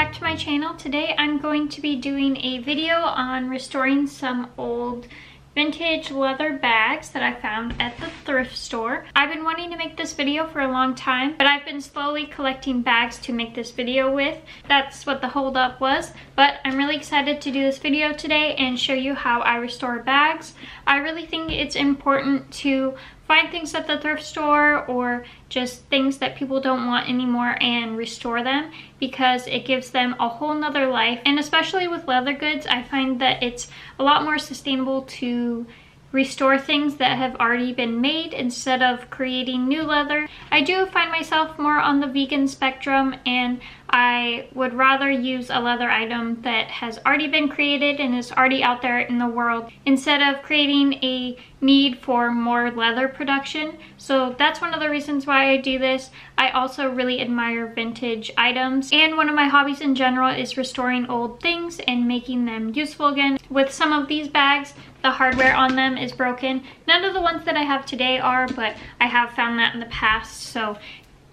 back to my channel. Today I'm going to be doing a video on restoring some old vintage leather bags that I found at the thrift store. I've been wanting to make this video for a long time, but I've been slowly collecting bags to make this video with. That's what the holdup was, but I'm really excited to do this video today and show you how I restore bags. I really think it's important to find things at the thrift store or just things that people don't want anymore and restore them, because it gives them a whole nother life. And especially with leather goods, I find that it's a lot more sustainable to restore things that have already been made instead of creating new leather. I do find myself more on the vegan spectrum, and I would rather use a leather item that has already been created and is already out there in the world instead of creating a need for more leather production. So that's one of the reasons why I do this. I also really admire vintage items, and one of my hobbies in general is restoring old things and making them useful again. With some of these bags, the hardware on them is broken. None of the ones that I have today are, but I have found that in the past. So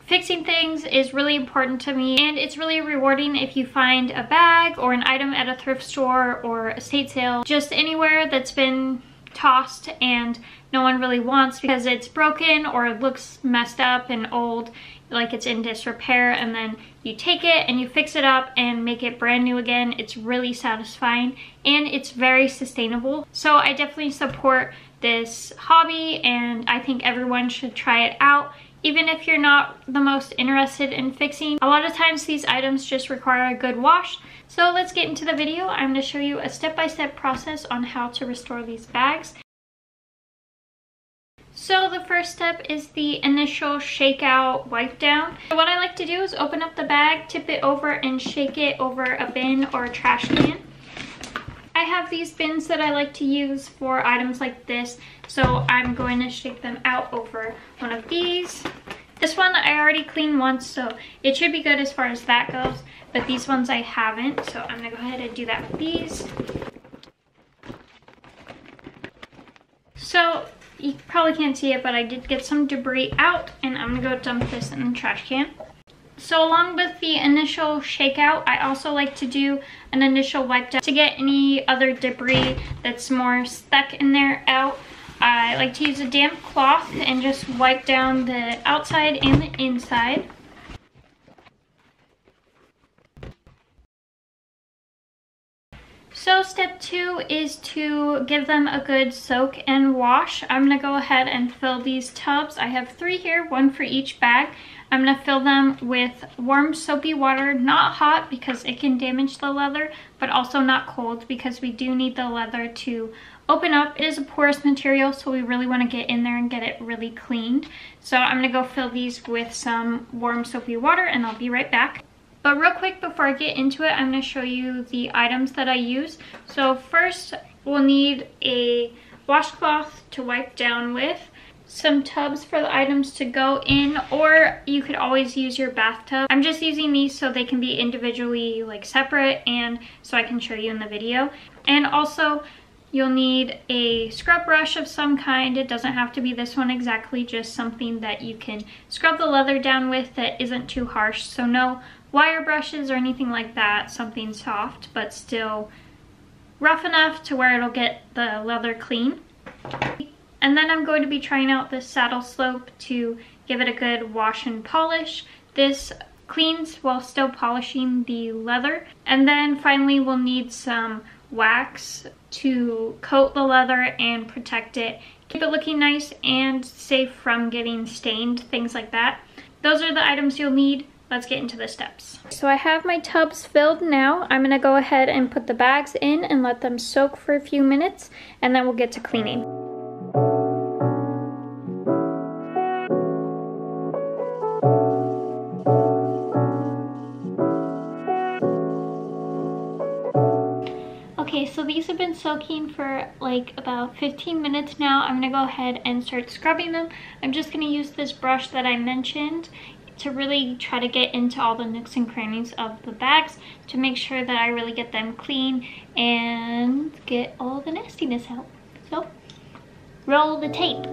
fixing things is really important to me, and it's really rewarding if you find a bag or an item at a thrift store or estate sale, just anywhere that's been tossed and no one really wants because it's broken or it looks messed up and old, like it's in disrepair, and then you take it and you fix it up and make it brand new again. It's really satisfying and it's very sustainable. So I definitely support this hobby, and I think everyone should try it out. Even if you're not the most interested in fixing, a lot of times these items just require a good wash. So let's get into the video. I'm going to show you a step-by-step process on how to restore these bags. So the first step is the initial shakeout wipe down. What I like to do is open up the bag, tip it over, and shake it over a bin or a trash can. I have these bins that I like to use for items like this, so I'm going to shake them out over one of these. This one I already cleaned once, so it should be good as far as that goes, but these ones I haven't, so I'm going to go ahead and do that with these. So you probably can't see it, but I did get some debris out, and I'm going to go dump this in the trash can. So along with the initial shakeout, I also like to do an initial wipe down to get any other debris that's more stuck in there out. I like to use a damp cloth and just wipe down the outside and the inside. So step 2 is to give them a good soak and wash. I'm going to go ahead and fill these tubs. I have 3 here, 1 for each bag. I'm going to fill them with warm soapy water, not hot because it can damage the leather, but also not cold because we do need the leather to open up. It is a porous material, so we really want to get in there and get it really cleaned. So I'm going to go fill these with some warm soapy water, and I'll be right back. But real quick before I get into it, I'm going to show you the items that I use. So first we'll need a washcloth to wipe down with, some tubs for the items to go in, or you could always use your bathtub. I'm just using these so they can be individually like separate, and so I can show you in the video. And also you'll need a scrub brush of some kind. It doesn't have to be this one exactly, just something that you can scrub the leather down with that isn't too harsh. So no wire brushes or anything like that, something soft but still rough enough to where it'll get the leather clean. And then I'm going to be trying out this saddle slope to give it a good wash and polish. This cleans while still polishing the leather. And then finally we'll need some wax to coat the leather and protect it. Keep it looking nice and safe from getting stained, things like that. Those are the items you'll need. Let's get into the steps. So I have my tubs filled now. I'm going to go ahead and put the bags in and let them soak for a few minutes, and then we'll get to cleaning. Okay, so these have been soaking for like about 15 minutes now. I'm going to go ahead and start scrubbing them. I'm just going to use this brush that I mentioned to really try to get into all the nooks and crannies of the bags to make sure that I really get them clean and get all the nastiness out. So, roll the tape.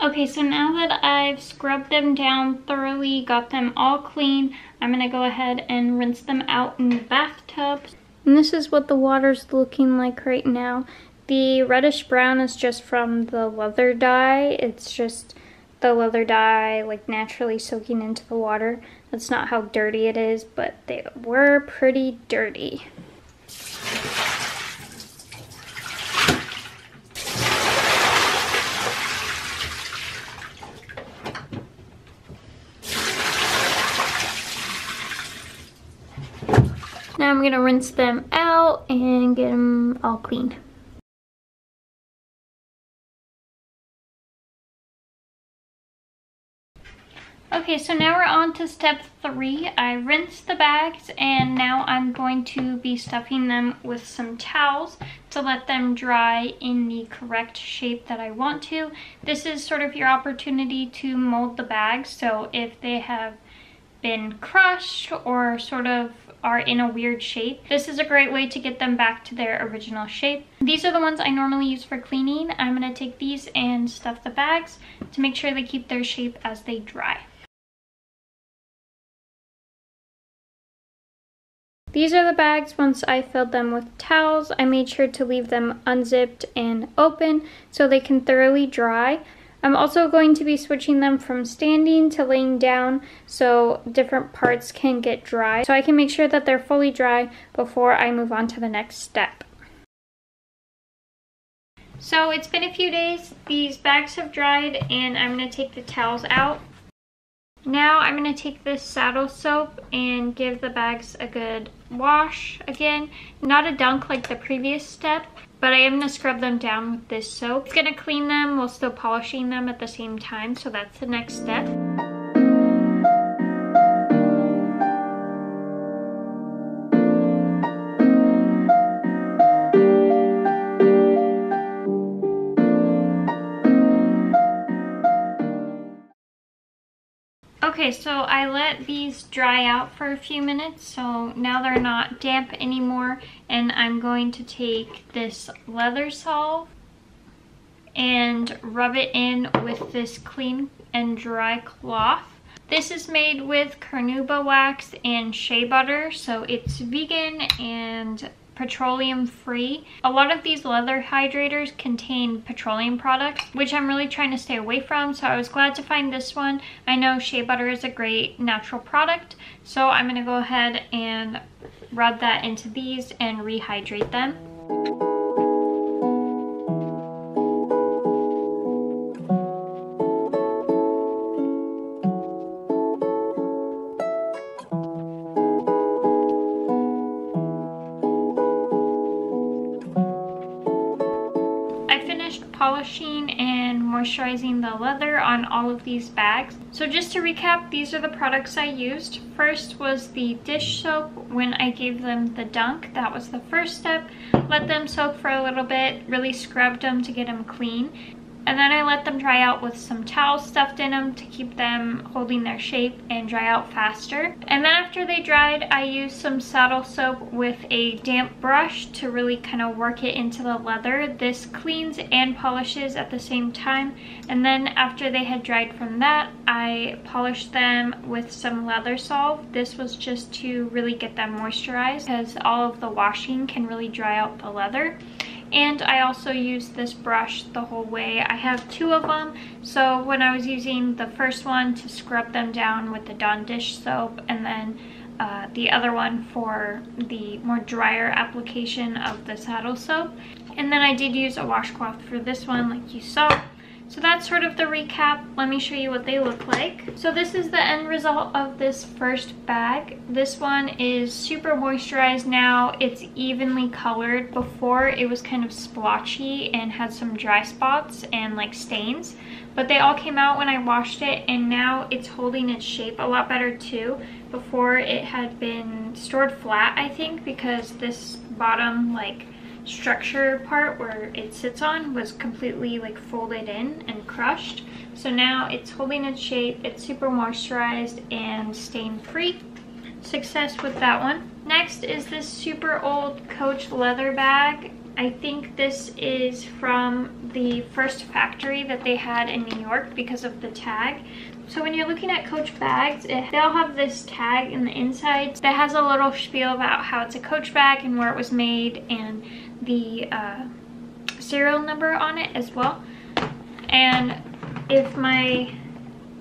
Okay, so now that I've scrubbed them down thoroughly, got them all clean, I'm gonna go ahead and rinse them out in the bathtub. And this is what the water's looking like right now. The reddish brown is just from the leather dye. It's just the leather dye like naturally soaking into the water. That's not how dirty it is, but they were pretty dirty. Now I'm gonna rinse them out and get them all clean. Okay, so now we're on to step 3. I rinsed the bags and now I'm going to be stuffing them with some towels to let them dry in the correct shape that I want to. This is sort of your opportunity to mold the bags, so if they have been crushed or sort of are in a weird shape, this is a great way to get them back to their original shape. These are the ones I normally use for cleaning. I'm going to take these and stuff the bags to make sure they keep their shape as they dry. These are the bags once I filled them with towels. I made sure to leave them unzipped and open so they can thoroughly dry. I'm also going to be switching them from standing to laying down so different parts can get dry, so I can make sure that they're fully dry before I move on to the next step. So it's been a few days, these bags have dried, and I'm going to take the towels out. Now I'm going to take this saddle soap and give the bags a good wash again. Not a dunk like the previous step, but I am going to scrub them down with this soap. It's going to clean them while still polishing them at the same time, so that's the next step. Okay, so I let these dry out for a few minutes, so now they're not damp anymore, and I'm going to take this leather solve and rub it in with this clean and dry cloth. This is made with carnauba wax and shea butter, so it's vegan and petroleum free. A lot of these leather hydrators contain petroleum products, which I'm really trying to stay away from, so I was glad to find this one. I know shea butter is a great natural product, so I'm going to go ahead and rub that into these and rehydrate them. Polishing and moisturizing the leather on all of these bags. So just to recap, these are the products I used. First was the dish soap. When I gave them the dunk, that was the first step. Let them soak for a little bit, really scrubbed them to get them clean. And then I let them dry out with some towels stuffed in them to keep them holding their shape and dry out faster. And then after they dried, I used some saddle soap with a damp brush to really kind of work it into the leather. This cleans and polishes at the same time. And then after they had dried from that, I polished them with some leather solve. This was just to really get them moisturized because all of the washing can really dry out the leather. And I also used this brush the whole way. I have 2 of them, so when I was using the first one to scrub them down with the Dawn dish soap, and then the other one for the more drier application of the saddle soap. And then I did use a washcloth for this one like you saw. So that's sort of the recap. Let me show you what they look like. So this is the end result of this first bag. This one is super moisturized now. It's evenly colored. Before it was kind of splotchy and had some dry spots and like stains. But they all came out when I washed it, and now it's holding its shape a lot better too. Before it had been stored flat, I think, because this bottom like structure part where it sits on was completely like folded in and crushed. So now it's holding its shape, it's super moisturized and stain free. Success with that one. Next is this super old Coach leather bag. I think this is from the first factory that they had in New York because of the tag. So when you're looking at Coach bags, they all have this tag in the inside that has a little spiel about how it's a Coach bag and where it was made, and the serial number on it as well. And if my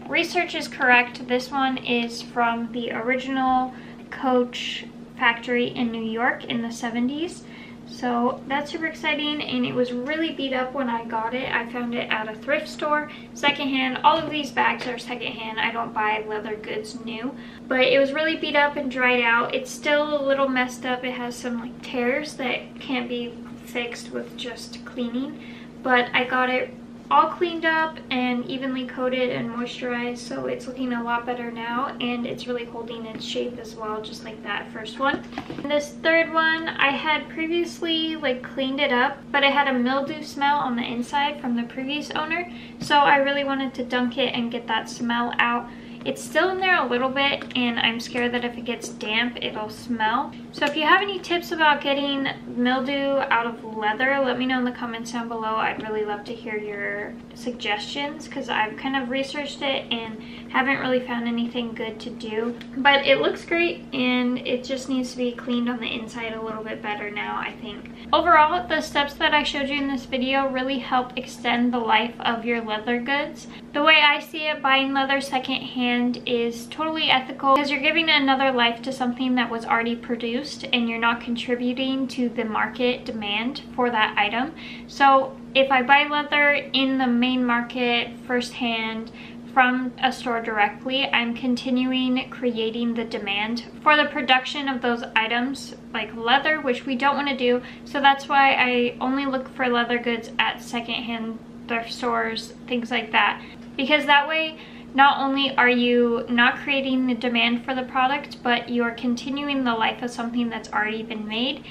research is correct, this one is from the original Coach factory in New York in the 70s. So that's super exciting, and it was really beat up when I got it. I found it at a thrift store, secondhand. All of these bags are secondhand. I don't buy leather goods new, but it was really beat up and dried out. It's still a little messed up. It has some like tears that can't be fixed with just cleaning, but I got it all cleaned up and evenly coated and moisturized, so it's looking a lot better now, and it's really holding its shape as well, just like that first one. And this third one, I had previously like cleaned it up, but it had a mildew smell on the inside from the previous owner, so I really wanted to dunk it and get that smell out. It's still in there a little bit, and I'm scared that if it gets damp, it'll smell. So if you have any tips about getting mildew out of leather, let me know in the comments down below. I'd really love to hear your suggestions, because I've kind of researched it and haven't really found anything good to do. But it looks great, and it just needs to be cleaned on the inside a little bit better now, I think. Overall, the steps that I showed you in this video really help extend the life of your leather goods. The way I see it, buying leather secondhand is totally ethical, because you're giving another life to something that was already produced, and you're not contributing to the market demand for that item. So if I buy leather in the main market firsthand from a store directly, I'm continuing creating the demand for the production of those items like leather, which we don't want to do. So that's why I only look for leather goods at secondhand thrift stores, things like that, because that way not only are you not creating the demand for the product, but you're continuing the life of something that's already been made.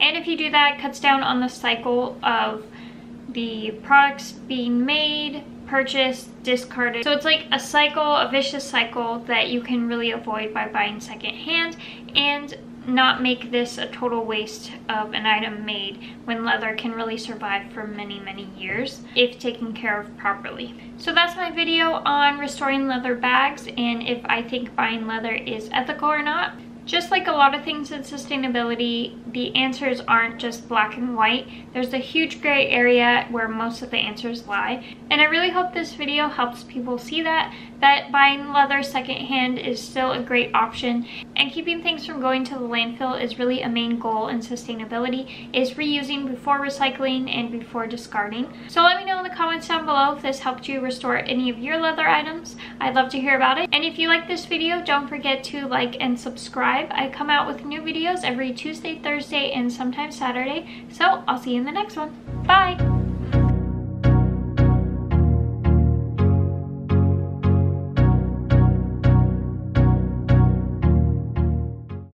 And if you do that, it cuts down on the cycle of the products being made, purchased, discarded. So it's like a cycle, a vicious cycle that you can really avoid by buying secondhand, and not make this a total waste of an item made when leather can really survive for many years if taken care of properly. So that's my video on restoring leather bags and if I think buying leather is ethical or not. Just like a lot of things in sustainability, the answers aren't just black and white. There's a huge gray area where most of the answers lie. And I really hope this video helps people see that buying leather secondhand is still a great option. And keeping things from going to the landfill is really a main goal in sustainability, is reusing before recycling and before discarding. So let me know in the comments down below if this helped you restore any of your leather items. I'd love to hear about it. And if you like this video, don't forget to like and subscribe. I come out with new videos every Tuesday, Thursday, and sometimes Saturday. So I'll see you in the next one. Bye!